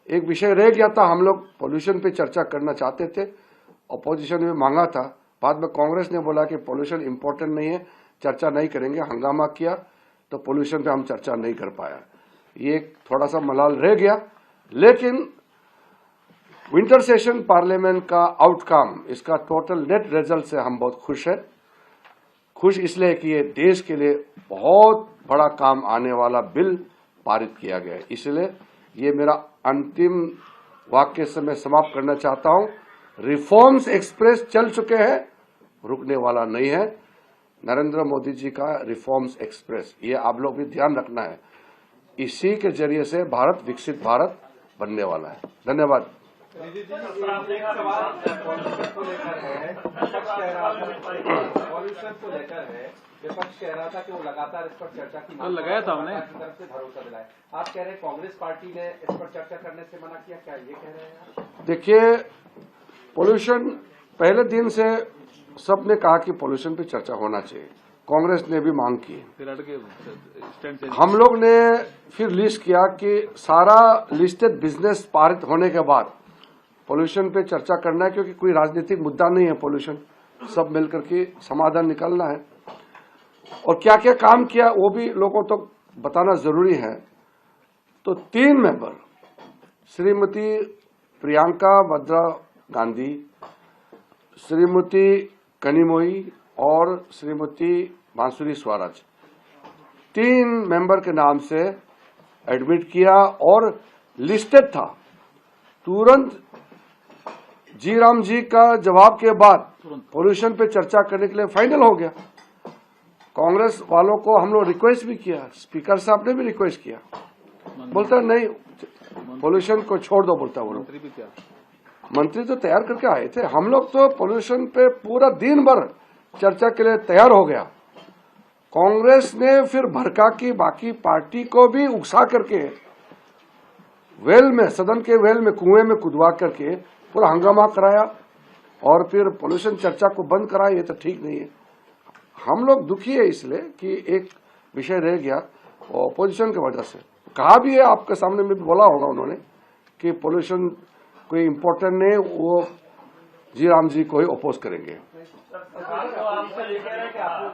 एक विषय रह गया था, हम लोग पोल्यूशन पे चर्चा करना चाहते थे, अपोजिशन में मांगा था, बाद में कांग्रेस ने बोला कि पोल्यूशन इंपॉर्टेंट नहीं है, चर्चा नहीं करेंगे, हंगामा किया तो पोल्यूशन पे हम चर्चा नहीं कर पाया। ये थोड़ा सा मलाल रह गया, लेकिन विंटर सेशन पार्लियामेंट का आउटकम, इसका टोटल नेट रिजल्ट से हम बहुत खुश हैं। खुश इसलिए कि ये देश के लिए बहुत बड़ा काम आने वाला बिल पारित किया गया है। इसलिए ये मेरा अंतिम वाक्य से मैं समाप्त करना चाहता हूं। रिफॉर्म्स एक्सप्रेस चल चुके हैं, रुकने वाला नहीं है। नरेंद्र मोदी जी का रिफॉर्म्स एक्सप्रेस, ये आप लोग भी ध्यान रखना है। इसी के जरिए से भारत विकसित भारत बनने वाला है। धन्यवाद। विपक्ष कह रहा था कि वो लगातार इस पर चर्चा की मांग लगाया था हमने तरफ से भरोसा दिलाया। आप कह रहे हैं कांग्रेस पार्टी ने इस पर चर्चा करने से मना किया, क्या ये कह रहे हैं? देखिए, पोल्यूशन पहले दिन से सबने कहा कि पोल्यूशन पे चर्चा होना चाहिए, कांग्रेस ने भी मांग की। हम लोग ने फिर लिस्ट किया कि सारा लिस्टेड बिजनेस पारित होने के बाद पोल्यूशन पे चर्चा करना है, क्योंकि कोई राजनीतिक मुद्दा नहीं है पोल्यूशन, सब मिलकर के समाधान निकालना है। और क्या क्या काम किया वो भी लोगों तक तो बताना जरूरी है। तो 3 मेंबर, श्रीमती प्रियंका वाड्रा गांधी, श्रीमती कनिमोई और श्रीमती बांसुरी स्वराज, 3 मेंबर के नाम से एडमिट किया और लिस्टेड था। तुरंत जी राम जी का जवाब के बाद पोल्यूशन पे चर्चा करने के लिए फाइनल हो गया। कांग्रेस वालों को हम लोग रिक्वेस्ट भी किया, स्पीकर साहब ने भी रिक्वेस्ट किया, बोलता नहीं पोल्यूशन को छोड़ दो, बोलता वो लोग। मंत्री तो तैयार करके आए थे, हम लोग तो पोल्यूशन पे पूरा दिन भर चर्चा के लिए तैयार हो गया। कांग्रेस ने फिर भड़का की बाकी पार्टी को भी उकसा करके वेल में, सदन के वेल में, कुएं में कुदवा करके पूरा हंगामा कराया और फिर पोल्यूशन चर्चा को बंद कराया। ये तो ठीक नहीं है। हम लोग दुखी है इसलिए कि एक विषय रह गया अपोजिशन की वजह से। कहा भी है, आपके सामने में बोला होगा उन्होंने कि पोल्यूशन कोई इम्पोर्टेंट नहीं, वो जी राम जी को ही अपोज करेंगे।